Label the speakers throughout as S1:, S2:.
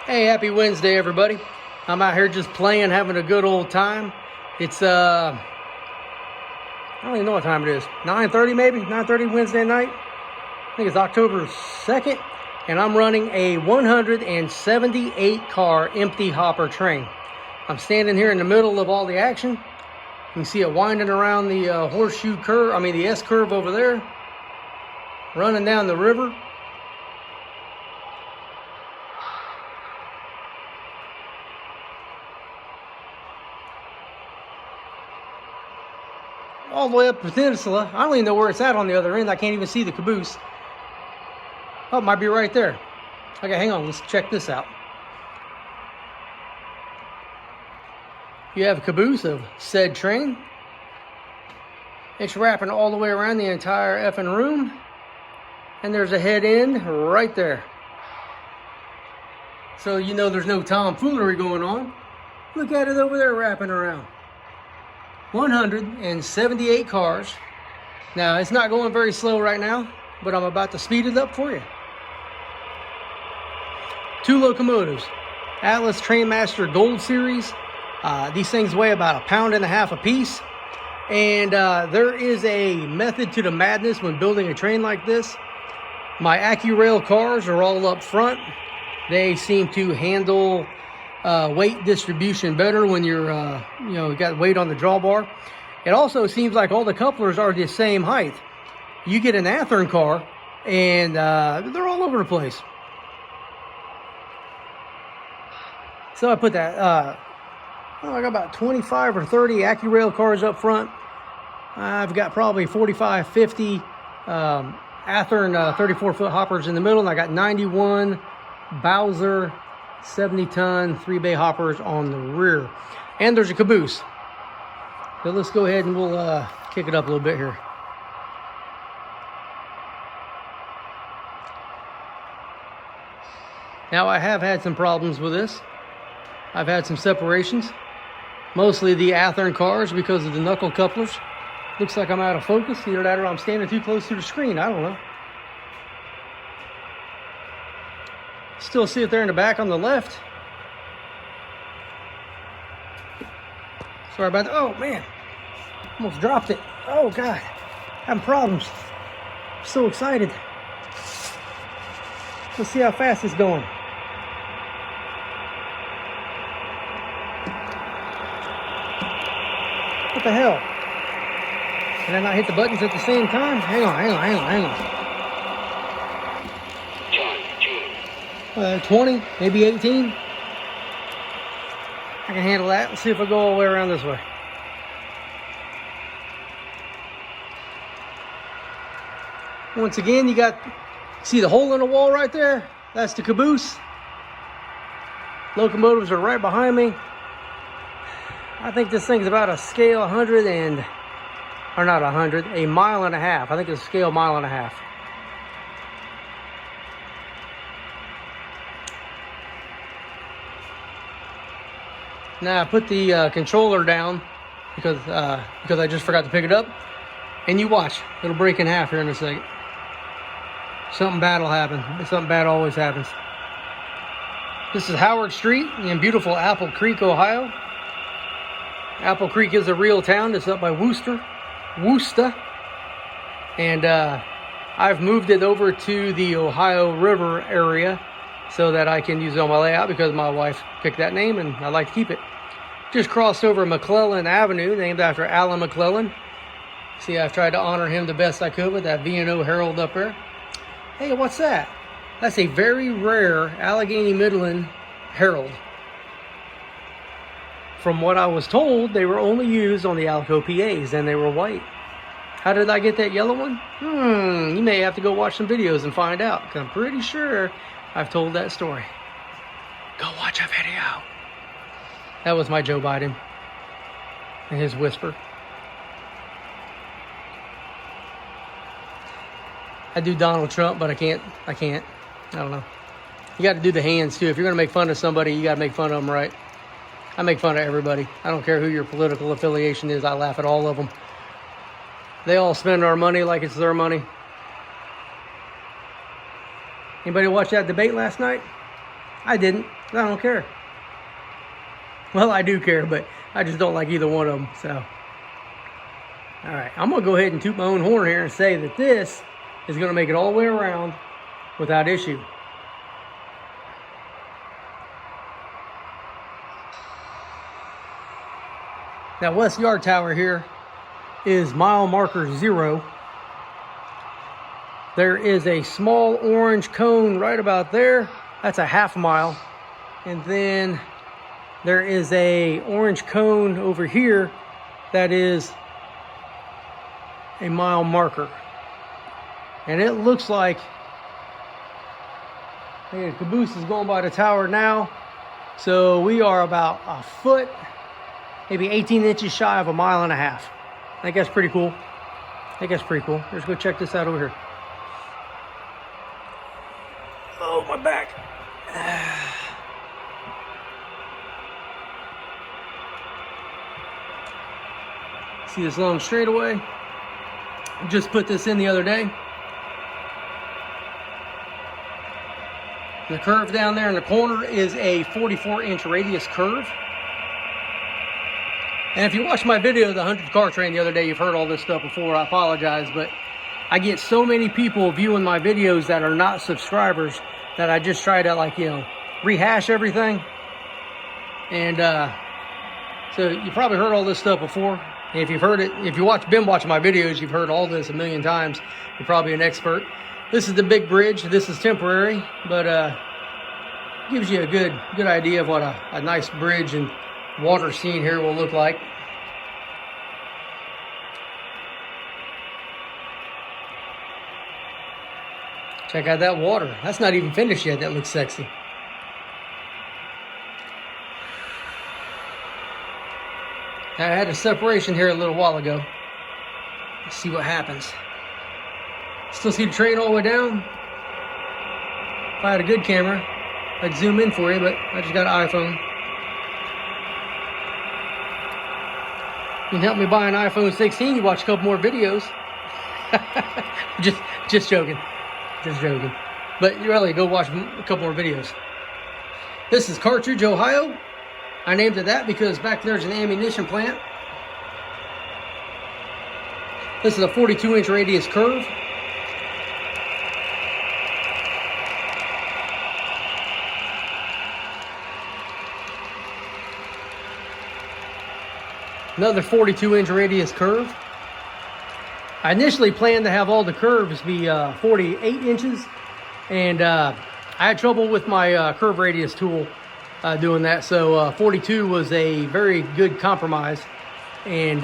S1: Hey, happy Wednesday, everybody. I'm out here just playing, having a good old time. It's, I don't even know what time it is. 9:30 maybe? 9:30 Wednesday night? I think it's October 2nd. And I'm running a 178 car empty hopper train. I'm standing here in the middle of all the action. You can see it winding around the horseshoe curve, the S curve over there. Running down the river. All the way up the peninsula. I don't even know where it's at on the other end. I can't even see the caboose. Oh, it might be right there. Okay, hang on. Let's check this out. You have a caboose of said train. It's wrapping all the way around the entire effing room. And there's a head end right there. So you know there's no tomfoolery going on. Look at it over there wrapping around. 178 cars. Now, it's not going very slow right now, but I'm about to speed it up for you. 2 locomotives, Atlas Trainmaster Gold Series. These things weigh about 1.5 pounds a piece. And there is a method to the madness when building a train like this. My AccuRail cars are all up front. They seem to handle weight distribution better when you're, you got weight on the drawbar. It also seems like all the couplers are the same height. You get an Athearn car, and they're all over the place. So I put that, I got about 25 or 30 AccuRail cars up front. I've got probably 45, 50 Athearn 34-foot hoppers in the middle, and I got 91 Bowser 70-ton 3-bay hoppers on the rear. And there's a caboose. So let's go ahead and we'll kick it up a little bit here. Now, I have had some problems with this. I've had some separations. Mostly the Athearn cars because of the knuckle couplers. Looks like I'm out of focus. Either that or I'm standing too close to the screen. I don't know. Still see it there in the back on the left. Sorry about that. Oh, man. Almost dropped it. Oh, God. Having problems. I'm so excited. Let's see how fast it's going. What the hell? Did I not hit the buttons at the same time? Hang on. 20, maybe 18. I can handle that. Let's see if I go all the way around this way. Once again, see the hole in the wall right there? That's the caboose. Locomotives are right behind me. I think this thing's about a scale 100 and, or not 100, a mile and a half. I think it's a scale mile and a half. Now I put the controller down because I just forgot to pick it up. And you watch, it'll break in half here in a second. Something bad will happen. Something bad always happens. This is Howard Street in beautiful Apple Creek, Ohio. Apple Creek is a real town. It's up by Worcester. And I've moved it over to the Ohio River area so that I can use it on my layout because my wife picked that name and I like to keep it. Just crossed over McClellan Avenue, named after Alan McClellan. See, I've tried to honor him the best I could with that V&O Herald up there. Hey, what's that? That's a very rare Allegheny Midland Herald. From what I was told, they were only used on the Alco PAs and they were white. How did I get that yellow one? You may have to go watch some videos and find out, because I'm pretty sure I've told that story. Go watch a video. That was my Joe Biden and his whisper. I do Donald Trump, but I can't. I don't know. You got to do the hands too. If you're going to make fun of somebody, you got to make fun of them right. I make fun of everybody. I don't care who your political affiliation is. I laugh at all of them. They all spend our money like it's their money. Anybody watch that debate last night? I didn't. I don't care. Well, I do care, but I just don't like either one of them. So, all right, I'm gonna go ahead and toot my own horn here and say that this is gonna make it all the way around without issue. Now, West Yard Tower here is mile marker 0. There is a small orange cone right about there. That's a half mile. And then there is a orange cone over here that is a mile marker. And it looks like the caboose is going by the tower now. So we are about a foot, maybe 18 inches shy of a mile and a half. I think that's pretty cool. Let's go check this out over here. Oh, my back. See this long straightaway? I just put this in the other day. The curve down there in the corner is a 44-inch radius curve. And if you watched my video, the 100 car train the other day, you've heard all this stuff before. I apologize, but I get so many people viewing my videos that are not subscribers that I just try to, like, you know, rehash everything. And so you probably heard all this stuff before. And if you've heard it, if you've been watching my videos, you've heard all this a million times. You're probably an expert. This is the big bridge. This is temporary, but gives you a good idea of what a nice bridge and water scene here will look like. Check out that water. That's not even finished yet. That looks sexy. I had a separation here a little while ago. Let's see what happens. Still see the train all the way down. If I had a good camera, I'd zoom in for you, but I just got an iPhone. You can help me buy an iPhone 16. You watch a couple more videos. just joking. Just joking. But you really go watch a couple more videos. This is Cartridge, Ohio. I named it that because back there's an ammunition plant. This is a 42-inch radius curve. Another 42-inch radius curve. I initially planned to have all the curves be 48 inches, and I had trouble with my curve radius tool doing that, so 42 was a very good compromise, and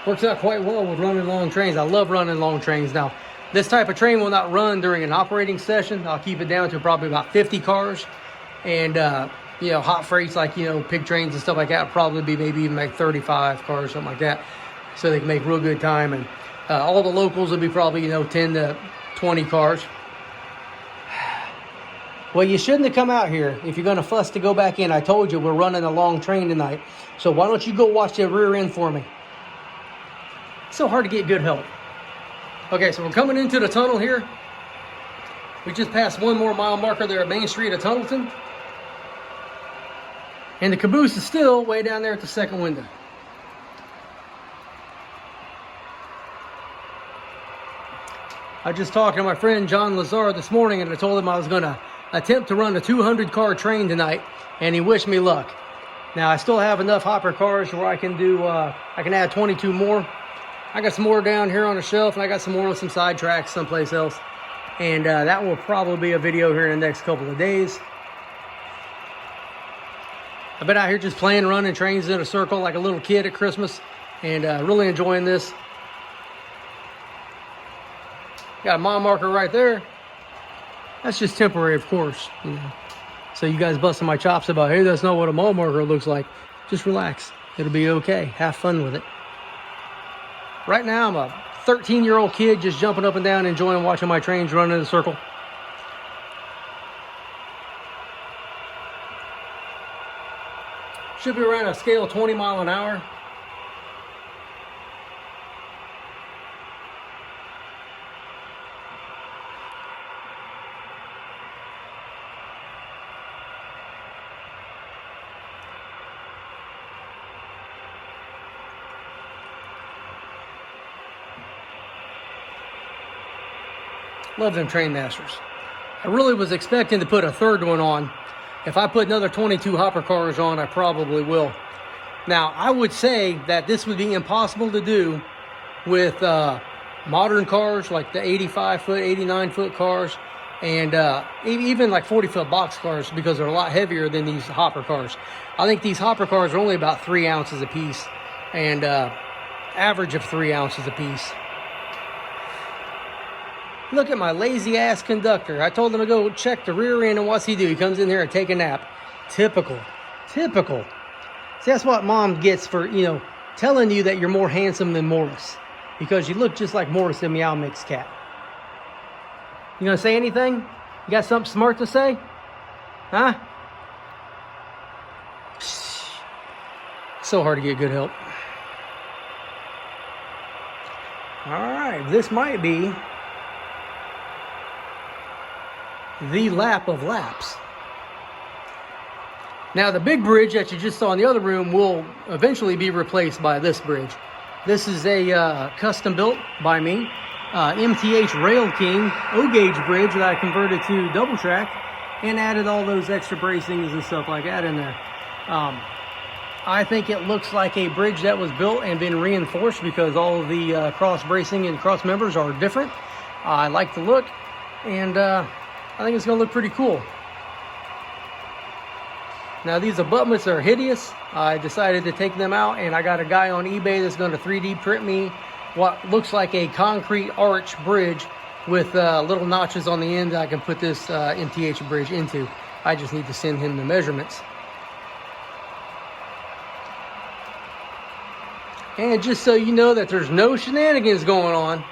S1: works out quite well with running long trains. I love running long trains. Now, this type of train will not run during an operating session. I'll keep it down to probably about 50 cars, and you know, hot freights like, you know, pig trains and stuff like that will probably be maybe even like 35 cars, something like that, so they can make real good time. And all the locals will be probably, you know, 10 to 20 cars. Well, you shouldn't have come out here if you're going to fuss to go back in. I told you we're running a long train tonight, so why don't you go watch the rear end for me? It's so hard to get good help. Okay, so we're coming into the tunnel here. We just passed one more mile marker there at Main Street at Tunnelton. And the caboose is still way down there at the second window. I just talked to my friend John Lazar this morning, and I told him I was going to attempt to run a 200-car train tonight, and he wished me luck. Now, I still have enough hopper cars where I can do, I can add 22 more. I got some more down here on the shelf, and I got some more on some side tracks someplace else. And that will probably be a video here in the next couple of days. I've been out here just playing, running trains in a circle like a little kid at Christmas, and really enjoying this. Got a mile marker right there. That's just temporary, of course. You know. So you guys busting my chops about, hey, that's not what a mile marker looks like. Just relax. It'll be okay. Have fun with it. Right now, I'm a 13-year-old kid just jumping up and down, enjoying watching my trains run in a circle. Should be around a scale of 20 miles an hour. Love them Trainmasters. I really was expecting to put a third one on. If I put another 22 hopper cars on, I probably will. Now, I would say that this would be impossible to do with modern cars like the 85-foot, 89-foot cars, and even like 40-foot box cars, because they're a lot heavier than these hopper cars. I think these hopper cars are only about 3 ounces a piece, and average of 3 ounces a piece. Look at my lazy ass conductor. I told him to go check the rear end, and what's he do? He comes in here and take a nap. Typical. Typical. See, that's what mom gets for, telling you that you're more handsome than Morris. Because you look just like Morris the Meow Mix cat. You gonna say anything? You got something smart to say? Huh? So hard to get good help. Alright, this might be the lap of laps. Now, the big bridge that you just saw in the other room will eventually be replaced by this bridge. This is a custom built by me, MTH Rail King O-gauge bridge that I converted to double track and added all those extra bracings and stuff like that in there. I think it looks like a bridge that was built and been reinforced, because all of the cross bracing and cross members are different. I like the look, and I think it's going to look pretty cool. Now, these abutments are hideous. I decided to take them out, and I got a guy on eBay that's going to 3D print me what looks like a concrete arch bridge with little notches on the end that I can put this MTH bridge into. I just need to send him the measurements. And just so you know that there's no shenanigans going on,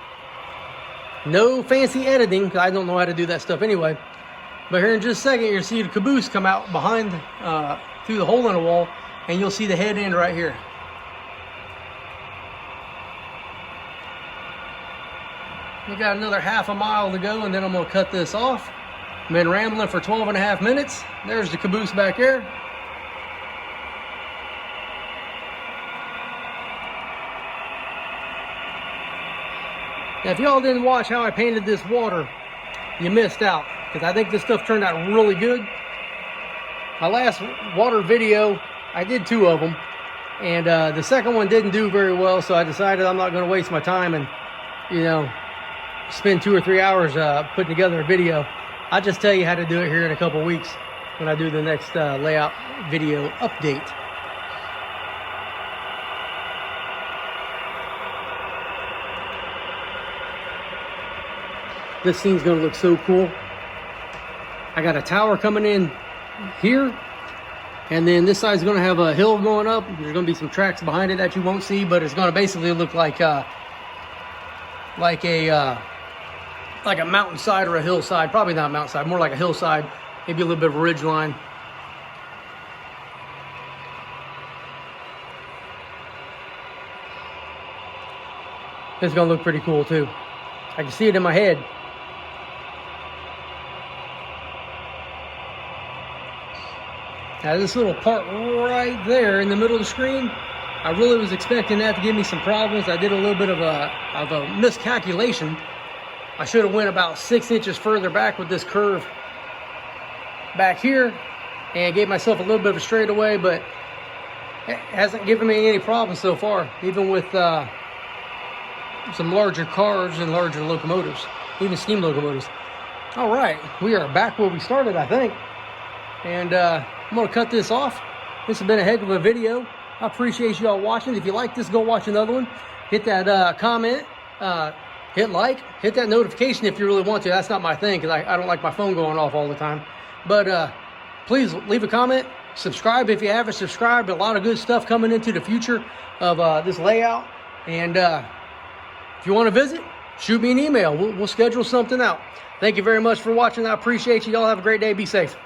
S1: no fancy editing, because I don't know how to do that stuff anyway. But here in just a second, you'll see the caboose come out behind, through the hole in the wall, and you'll see the head end right here. We got another half a mile to go, and then I'm going to cut this off. I've been rambling for 12.5 minutes. There's the caboose back there. Now, if y'all didn't watch how I painted this water, you missed out, because I think this stuff turned out really good. My last water video, I did 2 of them, and the second one didn't do very well, so I decided I'm not going to waste my time and, spend 2 or 3 hours putting together a video. I'll just tell you how to do it here in a couple weeks when I do the next layout video update. This scene's gonna look so cool. I got a tower coming in here, and then this side's gonna have a hill going up. There's gonna be some tracks behind it that you won't see, but it's gonna basically look like a mountainside or a hillside. Probably not a mountainside, more like a hillside, maybe a little bit of a ridge line. It's gonna look pretty cool too. I can see it in my head. Now, this little part right there in the middle of the screen, I really was expecting that to give me some problems. I did a little bit of a miscalculation. I should have went about 6 inches further back with this curve back here and gave myself a little bit of a straightaway, but it hasn't given me any problems so far, even with some larger cars and larger locomotives, even steam locomotives. All right, we are back where we started, I think. And I'm going to cut this off. This has been a heck of a video. I appreciate you all watching. If you like this, go watch another one. Hit that comment, hit like, hit that notification if you really want to. That's not my thing, because I don't like my phone going off all the time. But please leave a comment. Subscribe if you haven't subscribed. A lot of good stuff coming into the future of this layout. And if you want to visit, shoot me an email. We'll schedule something out. Thank you very much for watching. I appreciate you. Y'all have a great day. Be safe.